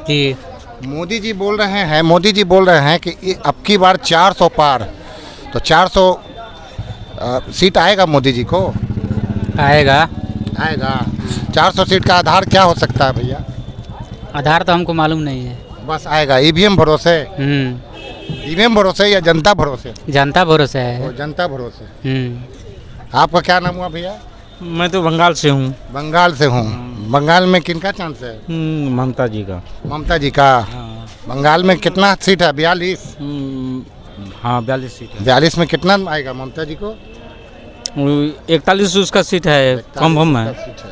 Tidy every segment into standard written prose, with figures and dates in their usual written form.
जी। मोदी जी बोल रहे हैं कि अब की बार 400 पार, तो 400 सीट आएगा मोदी जी को? आएगा। 400 सीट का आधार क्या हो सकता है भैया? आधार तो हमको मालूम नहीं है। बस आएगा ईवीएम भरोसे? ईवीएम भरोसे या जनता भरोसे? जनता भरोसे है। और जनता भरोसे। आपका क्या नाम हुआ भैया? मैं तो बंगाल से हूँ। बंगाल से हूँ। बंगाल में किनका चांस है? ममता जी का। ममता जी का। बंगाल में कितना सीट है? 42? हाँ 42 सीट है। 42 में कितना आएगा ममता जी को? 41 उसका सीट है, कम है। ठीक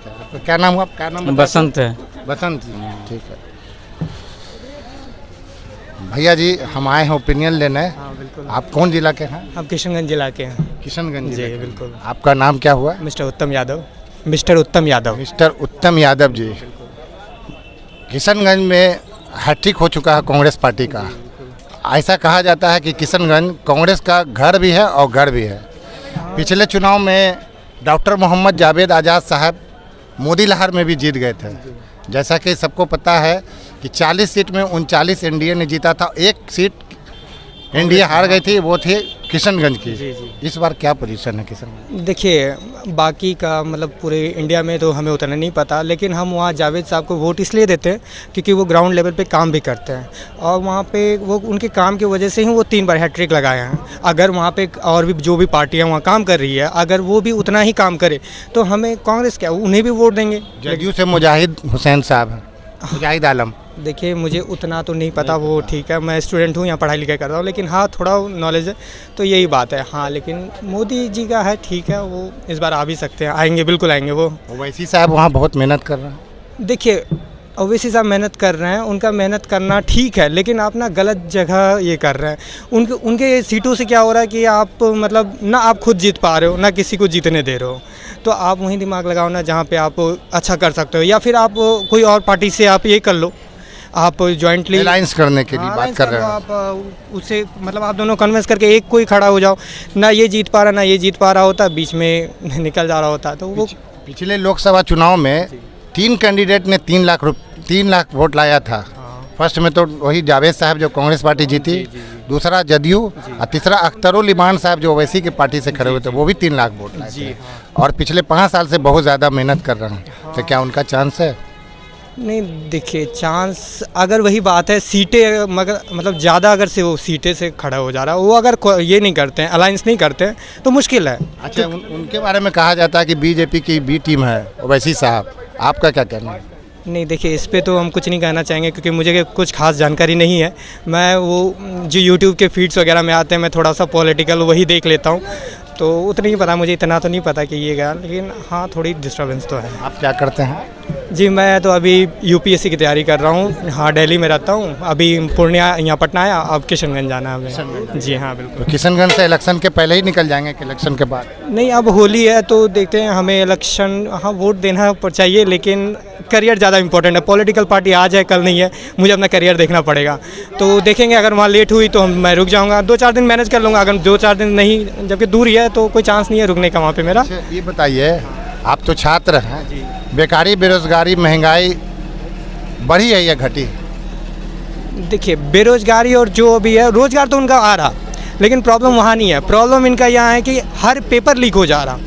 है। आपका क्या नाम हुआ? क्या नाम? बसंत है। बसंत जी। ठीक है भैया जी, हम आए हैं ओपिनियन लेने। हाँ बिल्कुल। आप कौन जिला के हैं? हम किशनगंज जिला के हैं। किशनगंज जी जिले के। बिल्कुल। आपका नाम क्या हुआ? मिस्टर उत्तम यादव। मिस्टर उत्तम यादव। मिस्टर उत्तम यादव जी। किशनगंज में हैट्रिक हो चुका है कांग्रेस पार्टी का। ऐसा कहा जाता है कि किशनगंज कांग्रेस का घर भी है और गढ़ भी है। पिछले चुनाव में डॉक्टर मोहम्मद जावेद आज़ाद साहब मोदी लहर में भी जीत गए थे। जैसा कि सबको पता है कि 40 सीट में 39 एनडीए ने जीता था। एक सीट एनडीए हार गई थी, वो थी किशनगंज की। इस बार क्या पोजीशन है किशनगंज? देखिए, बाकी का मतलब पूरे इंडिया में तो हमें उतना नहीं पता, लेकिन हम वहाँ जावेद साहब को वोट इसलिए देते हैं क्योंकि वो ग्राउंड लेवल पे काम भी करते हैं और वहाँ पे वो उनके काम की वजह से ही वो 3 बार हैट्रिक लगाए हैं। अगर वहाँ पे और भी जो भी पार्टियाँ वहाँ काम कर रही है, अगर वो भी उतना ही काम करे तो हमें कांग्रेस क्या, उन्हें भी वोट देंगे। जदयू से मुजाहिद हुसैन साहब हैं, मुजाहिद आलम। देखिए, मुझे उतना तो नहीं पता, वो ठीक है, मैं स्टूडेंट हूँ, यहाँ पढ़ाई लिखाई कर रहा हूँ, लेकिन हाँ थोड़ा नॉलेज है, तो यही बात है। हाँ, लेकिन मोदी जी का है, ठीक है, वो इस बार आ भी सकते हैं, आएंगे, बिल्कुल आएंगे वो। ओवैसी साहब वहाँ बहुत मेहनत कर रहे हैं। देखिए, ओवैसी साहब मेहनत कर रहे हैं, उनका मेहनत करना ठीक है, लेकिन आप ना गलत जगह ये कर रहे हैं। उनके सीटों से क्या हो रहा है कि आप मतलब ना आप खुद जीत पा रहे हो, ना किसी को जीतने दे रहे हो। तो आप वहीं दिमाग लगाओ ना जहाँ पे आप अच्छा कर सकते हो, या फिर आप कोई और पार्टी से आप ये कर लो, आप जॉइंटली अलायंस करने के लिए बात कर रहे हैं। आप उससे मतलब आप दोनों कन्विंस करके एक कोई खड़ा हो जाओ, ना ये जीत पा रहा ना ये जीत पा रहा होता, बीच में निकल जा रहा होता। तो वो पिछले लोकसभा चुनाव में 3 कैंडिडेट ने 3 लाख वोट लाया था। फर्स्ट में तो वही जावेद साहब जो कांग्रेस पार्टी जीती, दूसरा जदयू, और तीसरा अख्तरुल इमान साहब जो ओवैसी की पार्टी से खड़े हुए थे, वो भी 3 लाख वोट लाए थे। और पिछले 5 साल से बहुत ज़्यादा मेहनत कर रहे हैं। तो क्या उनका चांस है? नहीं, देखिए, चांस अगर वही बात है, सीटें मगर मतलब ज़्यादा अगर से वो सीटें से खड़ा हो जा रहा है, वो अगर ये नहीं करते हैं, अलायंस नहीं करते हैं, तो मुश्किल है। अच्छा, उनके बारे में कहा जाता है कि बीजेपी की बी टीम है ओवैसी साहब, आपका क्या कहना है? नहीं, देखिए, इस पे तो हम कुछ नहीं कहना चाहेंगे क्योंकि मुझे कुछ खास जानकारी नहीं है। मैं वो जो यूट्यूब के फीड्स वगैरह में आते हैं, मैं थोड़ा सा पॉलिटिकल वही देख लेता हूँ, तो उतना ही पता, मुझे इतना तो नहीं पता कि ये गया, लेकिन हाँ थोड़ी डिस्टर्बेंस तो है। आप क्या करते हैं? जी, मैं तो अभी यूपीएससी की तैयारी कर रहा हूँ। हाँ, दिल्ली में रहता हूँ, अभी पूर्णिया यहाँ पटना आया, अब किशनगंज जाना है हमें। जी हाँ बिल्कुल। तो किशनगंज से इलेक्शन के पहले ही निकल जाएंगे कि इलेक्शन के बाद? नहीं, अब होली है तो देखते हैं, हमें इलेक्शन हाँ वोट देना चाहिए, लेकिन करियर ज़्यादा इंपॉर्टेंट है। पॉलिटिकल पार्टी आज है कल नहीं है, मुझे अपना करियर देखना पड़ेगा। तो देखेंगे, अगर वहाँ लेट हुई तो मैं रुक जाऊँगा, 2-4 दिन मैनेज कर लूँगा। अगर 2-4 दिन नहीं, जबकि दूर ही है, तो कोई चांस नहीं है रुकने का वहाँ पे मेरा। ये बताइए, आप तो छात्र हैं, बेकारी, बेरोजगारी, महंगाई बढ़ी है या घटी? देखिए, बेरोजगारी और जो भी है, रोजगार तो उनका आ रहा, लेकिन प्रॉब्लम वहाँ नहीं है। प्रॉब्लम इनका यहाँ है कि हर पेपर लीक हो जा रहा।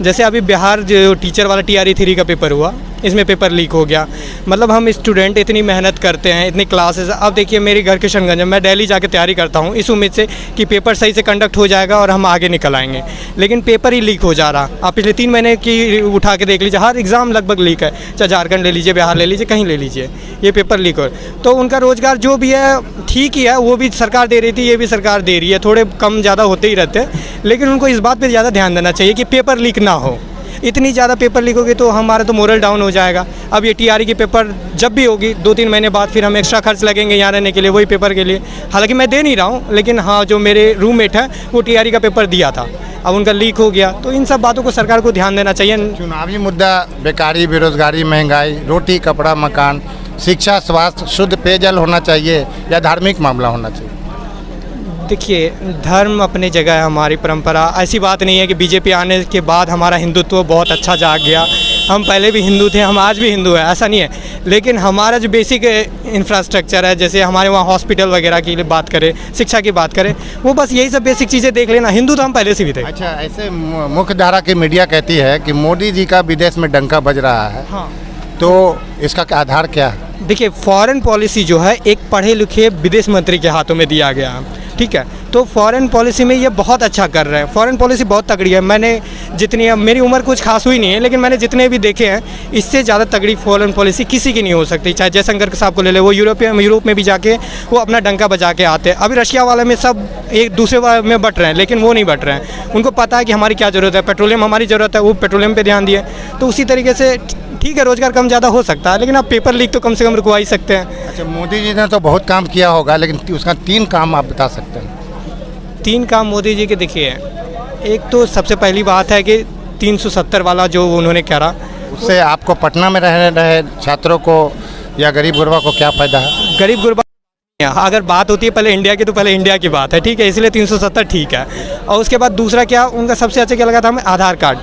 जैसे अभी बिहार जो टीचर वाला TRE 3 का पेपर हुआ, इसमें पेपर लीक हो गया। मतलब हम स्टूडेंट इतनी मेहनत करते हैं, इतनी क्लासेस। अब देखिए, मेरे घर किशनगंज में, मैं दिल्ली जाके तैयारी करता हूँ इस उम्मीद से कि पेपर सही से कंडक्ट हो जाएगा और हम आगे निकल आएंगे, लेकिन पेपर ही लीक हो जा रहा। आप पिछले 3 महीने की उठा के देख लीजिए, हर एग्ज़ाम लगभग लीक है, चाहे झारखंड ले लीजिए, बिहार ले लीजिए, कहीं ले लीजिए, ये पेपर लीक हो। तो उनका रोज़गार जो भी है ठीक ही है, वो भी सरकार दे रही थी, ये भी सरकार दे रही है, थोड़े कम ज़्यादा होते ही रहते हैं, लेकिन उनको इस बात पर ज़्यादा ध्यान देना चाहिए कि पेपर लीक ना हो। इतनी ज़्यादा पेपर लीक होगी तो हमारा तो मोरल डाउन हो जाएगा। अब ये TRE की पेपर जब भी होगी 2-3 महीने बाद, फिर हम एक्स्ट्रा खर्च लगेंगे यहाँ रहने के लिए, वही पेपर के लिए। हालांकि मैं दे नहीं रहा हूँ, लेकिन हाँ जो मेरे रूममेट हैं वो TRE का पेपर दिया था, अब उनका लीक हो गया। तो इन सब बातों को सरकार को ध्यान देना चाहिए। चुनावी मुद्दा बेकारी, बेरोजगारी, महंगाई, रोटी, कपड़ा, मकान, शिक्षा, स्वास्थ्य, शुद्ध पेयजल होना चाहिए या धार्मिक मामला होना चाहिए? देखिए, धर्म अपनी जगह है, हमारी परंपरा। ऐसी बात नहीं है कि बीजेपी आने के बाद हमारा हिंदुत्व बहुत अच्छा जाग गया। हम पहले भी हिंदू थे, हम आज भी हिंदू हैं, ऐसा नहीं है। लेकिन हमारा जो बेसिक इंफ्रास्ट्रक्चर है, जैसे हमारे वहाँ हॉस्पिटल वगैरह की बात करें, शिक्षा की बात करें, वो बस यही सब बेसिक चीज़ें देख लेना। हिंदू तो हम पहले से भी थे। अच्छा, ऐसे मुख्य धारा की मीडिया कहती है कि मोदी जी का विदेश में डंका बज रहा है, हाँ, तो इसका क्या आधार क्या है? देखिए फॉरेन पॉलिसी जो है एक पढ़े लिखे विदेश मंत्री के हाथों में दिया गया है, ठीक है। तो फॉरेन पॉलिसी में ये बहुत अच्छा कर रहे हैं, फॉरेन पॉलिसी बहुत तगड़ी है। मैंने जितनी, अब मेरी उम्र कुछ खास हुई नहीं है, लेकिन मैंने जितने भी देखे हैं, इससे ज़्यादा तगड़ी फॉरेन पॉलिसी किसी की नहीं हो सकती। चाहे जयशंकर साहब को ले ले, वो यूरोप में भी जाके वो अपना डंका बजा के आते हैं। अभी रशिया वाले में सब एक दूसरे वाले में बट रहे हैं, लेकिन वो नहीं बट रहे हैं। उनको पता है कि हमारी क्या ज़रूरत है, पेट्रोलियम हमारी ज़रूरत है, वो पेट्रोलियम पर ध्यान दिए। तो उसी तरीके से ठीक है, रोज़गार कम ज़्यादा हो सकता है, लेकिन आप पेपर लीक तो कम से कम रुकवा ही सकते हैं। अच्छा, मोदी जी ने तो बहुत काम किया होगा, लेकिन उसका 3 काम आप बता सकते हैं? 3 काम मोदी जी के देखिए, एक तो सबसे पहली बात है कि 370 वाला जो उन्होंने करा, उससे आपको पटना में रहने रहे छात्रों को या गरीब गुरबा को क्या फ़ायदा है? गरीब गुरबा, अगर बात होती है पहले इंडिया की, तो पहले इंडिया की बात है, ठीक है, इसलिए 370 ठीक है। और उसके बाद दूसरा क्या उनका सबसे अच्छा क्या लगा था हमें, आधार कार्ड।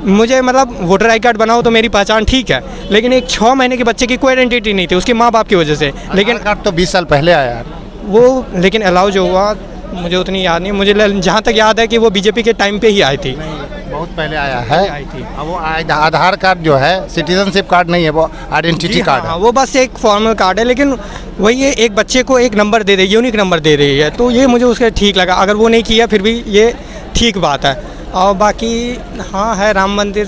मुझे मतलब वोटर आई कार्ड बनाओ तो मेरी पहचान ठीक है, लेकिन एक 6 महीने के बच्चे की कोई आइडेंटिटी नहीं थी उसके माँ बाप की वजह से। लेकिन कार्ड तो 20 साल पहले आया है वो, लेकिन अलाउ जो हुआ मुझे उतनी याद नहीं, मुझे जहाँ तक याद है कि वो बीजेपी के टाइम पे ही आई थी। बहुत पहले आया है। आई थी। अब वो आधार कार्ड जो है सिटीजनशिप कार्ड नहीं है, वो आइडेंटिटी कार्ड है। वो बस एक फॉर्मल कार्ड है, लेकिन वही है, एक बच्चे को एक नंबर दे दे, यूनिक नंबर दे रही है, तो ये मुझे उसका ठीक लगा। अगर वो नहीं किया फिर भी ये ठीक बात है। और बाकी हाँ है राम मंदिर,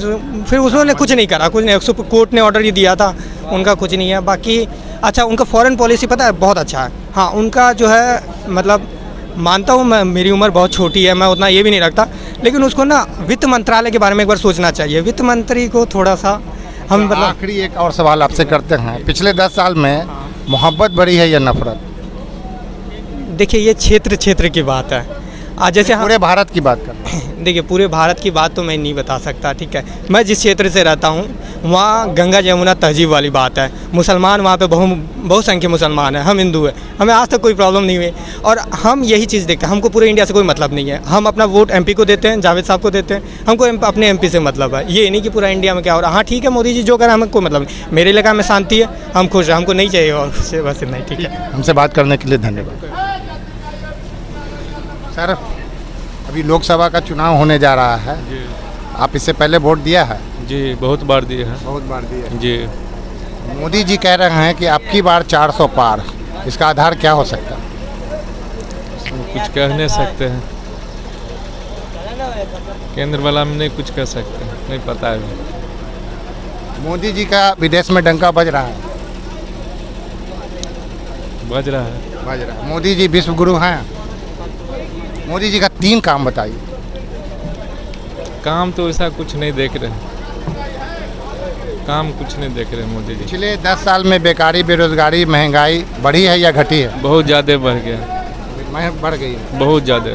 फिर उसने कुछ नहीं करा, कुछ नहीं, कोर्ट ने ऑर्डर ही दिया था, उनका कुछ नहीं है। बाकी अच्छा, उनका फॉरेन पॉलिसी पता है बहुत अच्छा है। हाँ, उनका जो है मतलब मानता हूँ मैं, मेरी उम्र बहुत छोटी है, मैं उतना ये भी नहीं रखता, लेकिन उसको ना वित्त मंत्रालय के बारे में एक बार सोचना चाहिए। वित्त मंत्री को थोड़ा सा हम मतलब। आखिरी एक और सवाल आपसे करते हैं, पिछले 10 साल में मोहब्बत बढ़ी है या नफरत? देखिए ये क्षेत्र की बात है। आज जैसे पूरे भारत की बात करते हैं। देखिए पूरे भारत की बात तो मैं नहीं बता सकता, ठीक है। मैं जिस क्षेत्र से रहता हूँ वहाँ गंगा जमुना तहजीब वाली बात है, मुसलमान वहाँ पे बहुसंख्य मुसलमान हैं, हम हिंदू हैं, हमें आज तक कोई प्रॉब्लम नहीं हुई। और हम यही चीज़ देखते हैं, हमको पूरे इंडिया से कोई मतलब नहीं है। हम अपना वोट एमपी को देते हैं, जावेद साहब को देते हैं, हमको अपने एमपी से मतलब है। ये नहीं कि पूरा इंडिया में क्या हो रहा है। हाँ ठीक है, मोदी जी जो करें हमें कोई मतलब नहीं, मेरे इलाका में शांति है, हम खुश हैं, हमको नहीं चाहिए और उससे बस नहीं। ठीक है, हमसे बात करने के लिए धन्यवाद। सर, अभी लोकसभा का चुनाव होने जा रहा है जी। आप इससे पहले वोट दिया है? जी बहुत बार दिए हैं। बहुत बार दिया है। जी, मोदी जी कह रहे हैं कि अब की बार 400 पार, इसका आधार क्या हो सकता है? कुछ कह नहीं सकते हैं, केंद्र वाला में नहीं कुछ कह सकते हैं, नहीं पता है अभी। मोदी जी का विदेश में डंका बज रहा है? बज रहा है। बज रहा है। मोदी जी विश्व गुरु हैं। मोदी जी का 3 काम बताइए। काम तो ऐसा कुछ नहीं देख रहे, काम कुछ नहीं देख रहे मोदी जी। पिछले 10 साल में बेकारी, बेरोजगारी, महंगाई बढ़ी है या घटी है? बहुत ज़्यादा बढ़ गया, बढ़ गई है। बहुत ज़्यादा।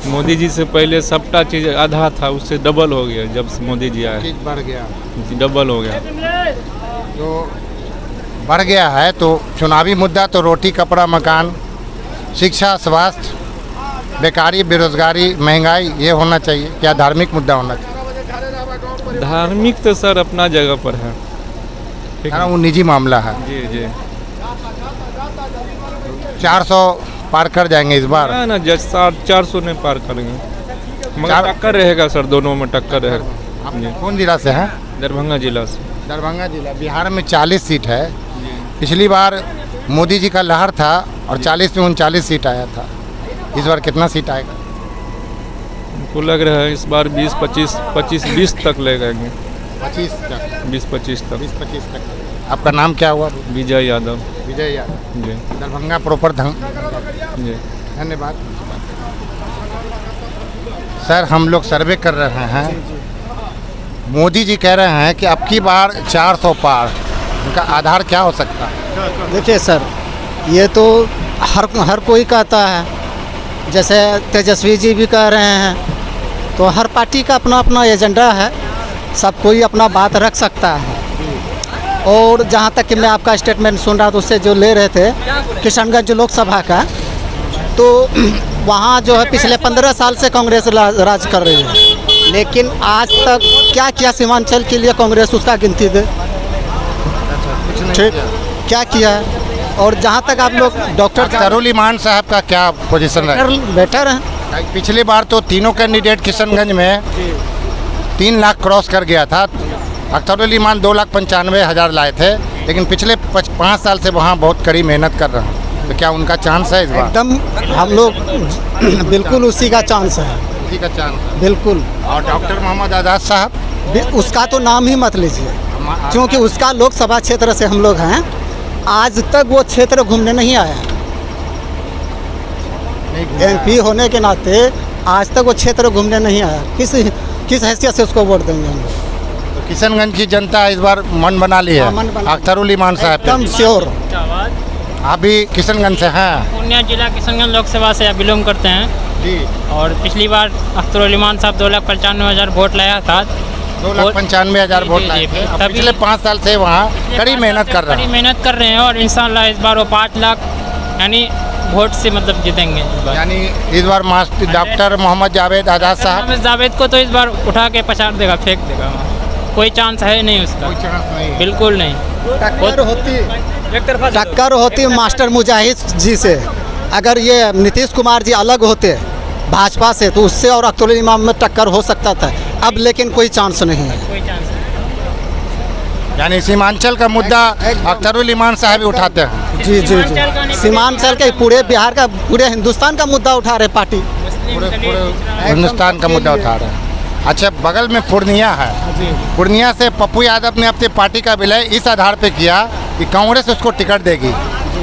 मोदी जी से पहले सबटा चीज़ आधा था, उससे डबल हो गया जब से मोदी जी आए, चीज बढ़ गया, डबल हो गया। तो बढ़ गया है तो चुनावी मुद्दा तो रोटी कपड़ा मकान, शिक्षा, स्वास्थ्य, बेकारी, बेरोजगारी, महंगाई, ये होना चाहिए। क्या धार्मिक मुद्दा होना चाहिए? धार्मिक तो सर अपना जगह पर है, ठीक हाँ, है। वो निजी मामला है। जी जी, 400 पार कर जाएंगे इस बार? ना ना, जज 400 नहीं पार करेंगे, मगर टक्कर रहेगा सर, दोनों में टक्कर रहेगा। आप कौन जिला से हैं? दरभंगा जिला से। दरभंगा जिला। बिहार में 40 सीट है। पिछली बार मोदी जी का लहर था और 40 में 39 सीट आया था। इस बार कितना सीट आएगा? हमको लग रहा है इस बार 20 तक ले जाएंगे। 25 तक? 20-25 तक। 20-25 तक। आपका नाम क्या हुआ? विजय यादव। विजय यादव। जी दरभंगा प्रॉपर जी। धन्यवाद। सर, हम लोग सर्वे कर रहे हैं, मोदी जी कह रहे हैं कि अब की बार 400 पार, उनका आधार क्या हो सकता है? देखिए सर, ये तो हर कोई कहता है, जैसे तेजस्वी जी भी कह रहे हैं, तो हर पार्टी का अपना अपना एजेंडा है, सब कोई अपना बात रख सकता है। और जहाँ तक कि मैं आपका स्टेटमेंट सुन रहा था, उससे जो ले रहे थे किशनगंज लोकसभा का, तो वहाँ जो है पिछले 15 साल से कांग्रेस राज कर रही है, लेकिन आज तक क्या किया सीमांचल के लिए कांग्रेस, उसका गिनती दे। ठीक, क्या किया है? और जहाँ तक आप लोग डॉक्टर अख्तरुल ईमान साहब का क्या पोजीशन रहा? बेटर है। पिछली बार तो तीनों कैंडिडेट किशनगंज में 3 लाख क्रॉस कर गया था। अख्तरुल ईमान 2,95,000 लाए थे, लेकिन पिछले 5 साल से वहाँ बहुत कड़ी मेहनत कर रहे हैं। तो क्या उनका चांस है इस बार? एकदम हम लोग बिल्कुल उसी का चांस है, उसी का चांस है बिल्कुल। और डॉक्टर मोहम्मद आज़ाद साहब, उसका तो नाम ही मत लीजिए, क्योंकि उसका लोकसभा क्षेत्र से हम लोग हैं। आज तक वो क्षेत्र घूमने नहीं आया। MP होने के नाते आज तक वो क्षेत्र घूमने नहीं आया। किस हैसियत से उसको वोट देंगे हम लोग? तो किशनगंज की जनता इस बार मन बना ली है अख्तरुल ईमान साहब पे। एकदम श्योर। आप भी किशनगंज से हैं? पूर्णिया जिला किशनगंज लोकसभा से बिलोंग करते हैं जी। और पिछली बार अख्तरुल ईमान साहब 2,95,000 वोट लाया था। 2,95,000 वोट लाए थे। अब पिछले 5 साल से वहाँ कड़ी मेहनत कर रहे कड़ी हैं। मेहनत कर रहे हैं और इंशाल्लाह इस बार वो 5 लाख यानी वोट से मतलब जीतेंगे इस बार। यानी इस बार मास्टर डॉक्टर मोहम्मद जावेद आज़ाद साहब, मोहम्मद जावेद को तो इस बार उठा के पछाड़ देगा, फेंक देगा। कोई चांस है नहीं उसका, कोई चांस नहीं है। बिल्कुल नहीं। टक्कर होती मास्टर मुजाहिद जी से। अगर ये नीतीश कुमार जी अलग होते भाजपा से तो उससे और अख्तरुल ईमान में टक्कर हो सकता था। अब लेकिन कोई चांस नहीं है। कोई चांस नहीं। यानी सीमांचल का मुद्दा अख्तरुल ईमान साहब ही उठाते हैं। जी जी जी, सीमांचल के पूरे बिहार का, पूरे हिंदुस्तान का मुद्दा उठा रहे पार्टी। हिंदुस्तान का मुद्दा उठा रहे हैं। अच्छा, बगल में पूर्णिया है। पूर्णिया से पप्पू यादव ने अपनी पार्टी का विलय इस आधार पे किया कि कांग्रेस उसको टिकट देगी।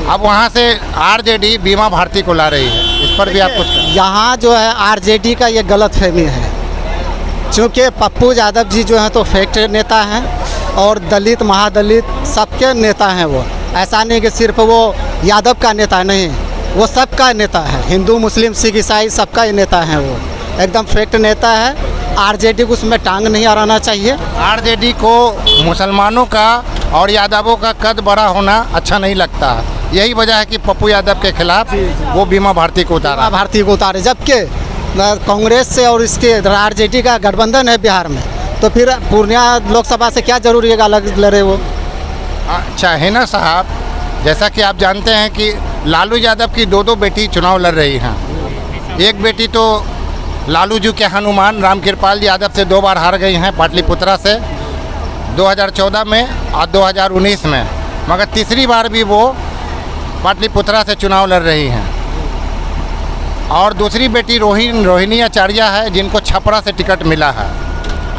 अब वहाँ से RJD बीमा भारती को ला रही है। इस पर भी आप कुछ कहें? यहाँ जो है RJD का ये गलत फहमी है, क्योंकि पप्पू यादव जी जो हैं तो फैक्ट नेता हैं और दलित महादलित सबके नेता हैं। वो ऐसा नहीं कि सिर्फ वो यादव का नेता नहीं, वो सबका नेता है। हिंदू मुस्लिम सिख ईसाई सबका ही नेता है। वो एकदम फैक्ट नेता है। RJD को उसमें टांग नहीं अड़ाना चाहिए। RJD को मुसलमानों का और यादवों का कद बड़ा होना अच्छा नहीं लगता। यही वजह है कि पप्पू यादव के खिलाफ वो बीमा भारती को उतारा। भारती को उतारे, जबकि कांग्रेस से और इसके RJD का गठबंधन है बिहार में, तो फिर पूर्णिया लोकसभा से क्या जरूरी है अलग लड़े वो? अच्छा है ना साहब, जैसा कि आप जानते हैं कि लालू यादव की 2 बेटी चुनाव लड़ रही हैं। एक बेटी तो लालू जी के हनुमान रामकृपाल यादव से 2 बार हार गई हैं पाटलिपुत्रा से, 2014 में और 2019 में, मगर तीसरी बार भी वो पाटलिपुत्रा से चुनाव लड़ रही हैं। और दूसरी बेटी रोहिणी आचार्य है, जिनको छपरा से टिकट मिला है।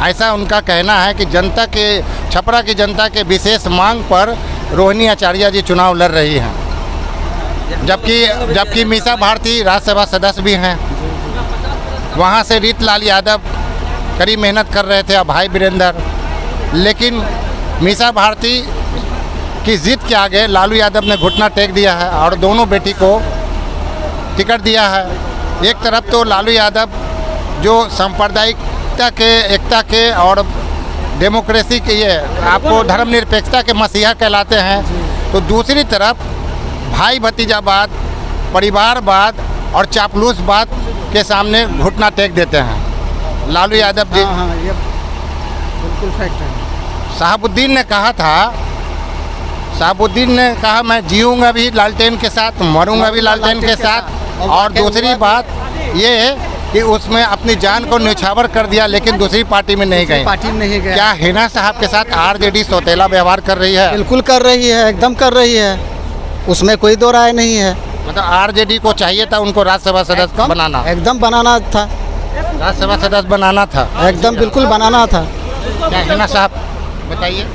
ऐसा उनका कहना है कि जनता के, छपरा की जनता के विशेष मांग पर रोहिणी आचार्य जी चुनाव लड़ रही हैं। जबकि मीसा भारती राज्यसभा सदस्य भी हैं। वहाँ से रीतलाल यादव कड़ी मेहनत कर रहे थे, अब भाई वीरेंद्र, लेकिन मीसा भारती की जिद के आगे लालू यादव ने घुटना टेक दिया है और दोनों बेटी को टिकट दिया है। एक तरफ तो लालू यादव जो सांप्रदायिकता के, एकता के और डेमोक्रेसी के, ये आपको धर्मनिरपेक्षता के मसीहा कहलाते हैं, तो दूसरी तरफ भाई भतीजावाद, परिवारवाद और चापलूसवाद के सामने घुटना टेक देते हैं लालू यादव जी। ये बिल्कुल फैक्ट है। शहाबुद्दीन ने कहा मैं जीऊँगा भी लालटेन के साथ, मरूंगा भी लालटेन के साथ। और दूसरी बात ये है कि उसमें अपनी जान को न्यौछावर कर दिया, लेकिन दूसरी पार्टी में नहीं गए। पार्टी में नहीं गए। क्या हिना साहब के साथ RJD सौतेला व्यवहार कर रही है? बिल्कुल कर रही है, एकदम कर रही है, उसमें कोई दो राय नहीं है। मतलब RJD को चाहिए था उनको राज्यसभा सदस्य बनाना, एकदम बनाना था, राज्यसभा सदस्य बनाना था, एकदम बिल्कुल बनाना था। क्या हिना साहब बताइए?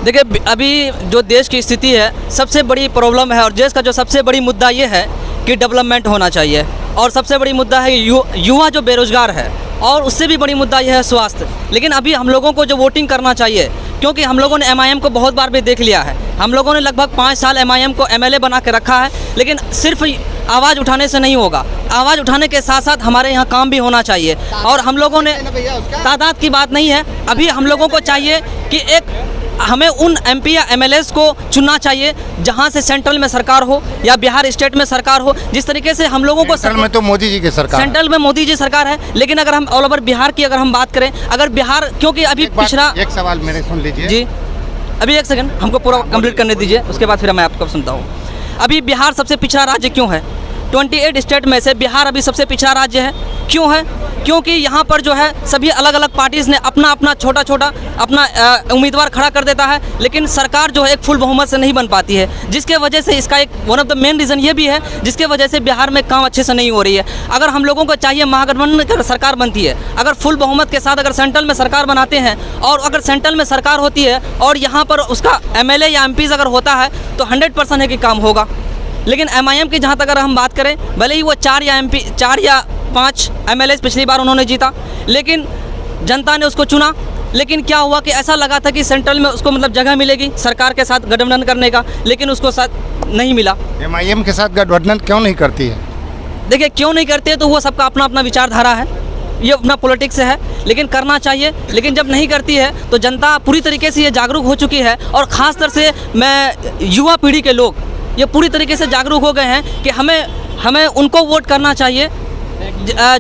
देखिए, अभी जो देश की स्थिति है, सबसे बड़ी प्रॉब्लम है और देश का जो सबसे बड़ी मुद्दा ये है कि डेवलपमेंट होना चाहिए, और सबसे बड़ी मुद्दा है युवा जो बेरोजगार है, और उससे भी बड़ी मुद्दा यह है स्वास्थ्य। लेकिन अभी हम लोगों को जो वोटिंग करना चाहिए, क्योंकि हम लोगों ने MIM को बहुत बार भी देख लिया है, हम लोगों ने लगभग 5 साल MIM को MLA बना के रखा है, लेकिन सिर्फ आवाज़ उठाने से नहीं होगा। आवाज़ उठाने के साथ साथ हमारे यहाँ काम भी होना चाहिए, और हम लोगों ने तादाद की बात नहीं है, अभी हम लोगों को चाहिए कि एक हमें उन MP या MLAs को चुनना चाहिए जहां से सेंट्रल में सरकार हो या बिहार स्टेट में सरकार हो। जिस तरीके से हम लोगों को सेंट्रल में तो मोदी जी की सरकार है। सेंट्रल में मोदी जी सरकार है, लेकिन अगर हम ऑल ओवर बिहार की अगर हम बात करें, अगर बिहार, क्योंकि अभी पिछड़ा, एक सवाल मेरे सुन लीजिए जी अभी एक सेकंड हमको पूरा कंप्लीट करने दीजिए, उसके बाद फिर मैं आपको सुनता हूँ। अभी बिहार सबसे पिछड़ा राज्य क्यों है? 28 स्टेट में से बिहार अभी सबसे पिछड़ा राज्य है। क्यों है? क्योंकि यहाँ पर जो है सभी अलग अलग पार्टीज़ ने अपना अपना छोटा छोटा अपना उम्मीदवार खड़ा कर देता है, लेकिन सरकार जो है एक फुल बहुमत से नहीं बन पाती है, जिसके वजह से इसका एक one of the main reason ये भी है, जिसके वजह से बिहार में काम अच्छे से नहीं हो रही है। अगर हम लोगों को चाहिए महागठबंधन की सरकार बनती है, अगर फुल बहुमत के साथ अगर सेंट्रल में सरकार बनाते हैं, और अगर सेंट्रल में सरकार होती है और यहाँ पर उसका MLA या MPs अगर होता है तो 100% है कि काम होगा। लेकिन MIM की जहाँ तक अगर हम बात करें, भले ही वो 4 या 5 MLAs पिछली बार उन्होंने जीता, लेकिन जनता ने उसको चुना, लेकिन क्या हुआ कि ऐसा लगा था कि सेंट्रल में उसको मतलब जगह मिलेगी सरकार के साथ गठबंधन करने का, लेकिन उसको साथ नहीं मिला। MIM के साथ गठबंधन क्यों नहीं करती है? देखिए क्यों नहीं करते, तो वो सबका अपना अपना विचारधारा है, ये अपना पॉलिटिक्स है, लेकिन करना चाहिए। लेकिन जब नहीं करती है तो जनता पूरी तरीके से ये जागरूक हो चुकी है, और ख़ास तौर से मैं युवा पीढ़ी के लोग ये पूरी तरीके से जागरूक हो गए हैं कि हमें उनको वोट करना चाहिए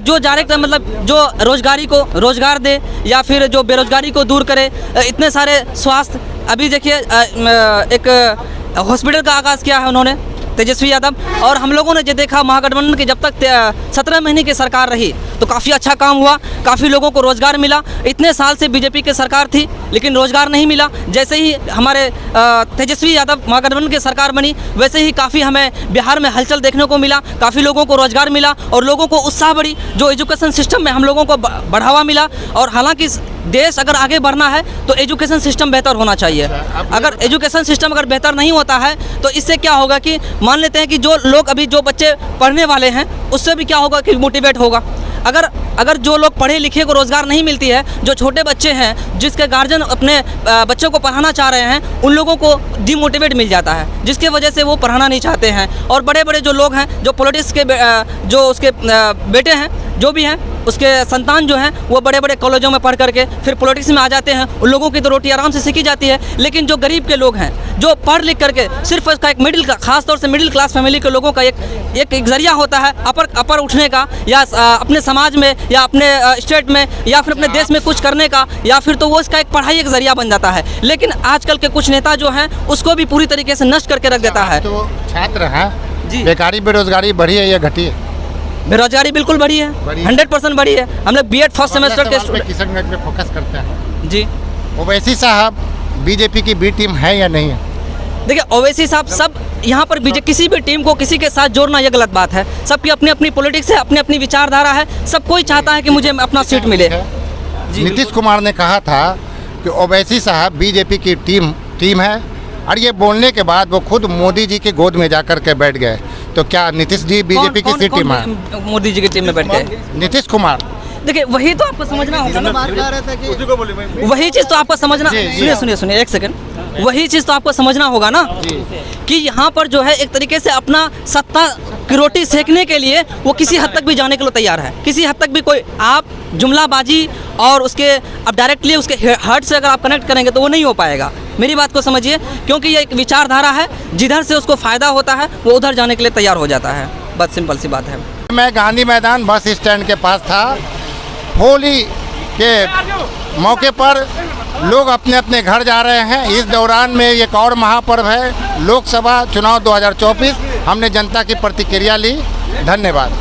जो डायरेक्ट मतलब जो रोजगारी को रोज़गार दे, या फिर जो बेरोजगारी को दूर करे। इतने सारे स्वास्थ्य, अभी देखिए एक हॉस्पिटल का आगाज़ किया है उन्होंने, तेजस्वी यादव, और हम लोगों ने जो देखा महागठबंधन की जब तक 17 महीने की सरकार रही तो काफ़ी अच्छा काम हुआ, काफ़ी लोगों को रोज़गार मिला। इतने साल से बीजेपी की सरकार थी लेकिन रोज़गार नहीं मिला। जैसे ही हमारे तेजस्वी यादव महागठबंधन की सरकार बनी, वैसे ही काफ़ी हमें बिहार में हलचल देखने को मिला, काफ़ी लोगों को रोज़गार मिला और लोगों को उत्साह बढ़ी, जो एजुकेशन सिस्टम में हम लोगों को बढ़ावा मिला। और हालांकि देश अगर आगे बढ़ना है तो एजुकेशन सिस्टम बेहतर होना चाहिए। अगर एजुकेशन सिस्टम अगर बेहतर नहीं होता है तो इससे क्या होगा कि मान लेते हैं कि जो लोग अभी जो बच्चे पढ़ने वाले हैं उससे भी क्या होगा कि मोटिवेट होगा। अगर जो लोग पढ़े लिखे को रोज़गार नहीं मिलती है, जो छोटे बच्चे हैं जिसके गार्जियन अपने बच्चों को पढ़ाना चाह रहे हैं, उन लोगों को डिमोटिवेट मिल जाता है, जिसके वजह से वो पढ़ाना नहीं चाहते हैं। और बड़े बड़े जो लोग हैं, जो पॉलिटिक्स के जो उसके बेटे हैं, जो भी हैं उसके संतान जो हैं, वो बड़े बड़े कॉलेजों में पढ़ करके फिर पॉलिटिक्स में आ जाते हैं। उन लोगों की तो रोटी आराम से सेकी जाती है, लेकिन जो गरीब के लोग हैं, जो पढ़ लिख करके सिर्फ उसका एक खास तौर से मिडिल क्लास फैमिली के लोगों का एक जरिया होता है अपर उठने का, या अपने समाज में या अपने स्टेट में या फिर अपने देश में कुछ करने का, या फिर तो वो इसका एक पढ़ाई एक जरिया बन जाता है। लेकिन आजकल के कुछ नेता जो हैं उसको भी पूरी तरीके से नष्ट करके रख देता है। तो छात्र हैं जी, बेकारी बेरोजगारी बढ़ी है या घटी है? बेरोजगारी बिल्कुल बढ़ी है, 100% बढ़ी है। हम लोग BEd फर्स्ट सेमेस्टर के स्टूडेंट किशनगंज में फोकस करते हैं जी। ओवैसी साहब बीजेपी की बी टीम है या नहीं है? देखिए ओवैसी साहब सब यहाँ पर किसी भी टीम को किसी के साथ जोड़ना ये गलत बात है। सबकी अपनी अपनी पॉलिटिक्स है, अपनी अपनी विचारधारा है, सब कोई चाहता है कि मुझे अपना सीट मिले। नीतीश कुमार ने कहा था कि ओवैसी साहब बीजेपी की टीम है, और ये बोलने के बाद वो खुद मोदी जी की गोद में जाकर के बैठ गए। तो क्या नीतीश जी बीजेपी की सी टीम है? मोदी जी की टीम में बैठ गए नीतीश कुमार। देखिए वही तो आपको समझना होगा ना, वही चीज़ तो आपको समझना, सुनिए एक सेकंड, वही चीज़ तो आपको समझना होगा ना कि यहाँ पर जो है एक तरीके से अपना सत्ता की रोटी सेकने के लिए वो किसी हद तक भी जाने के लिए तैयार है। किसी हद तक भी कोई आप जुमलाबाजी और उसके अब डायरेक्टली उसके हार्ट से अगर आप कनेक्ट करेंगे तो वो नहीं हो पाएगा। मेरी बात को समझिए, क्योंकि ये एक विचारधारा है, जिधर से उसको फ़ायदा होता है वो उधर जाने के लिए तैयार हो जाता है। बस सिंपल सी बात है। मैं गांधी मैदान बस स्टैंड के पास था। होली के मौके पर लोग अपने अपने घर जा रहे हैं। इस दौरान में एक और महापर्व है लोकसभा चुनाव 2024। हमने जनता की प्रतिक्रिया ली। धन्यवाद।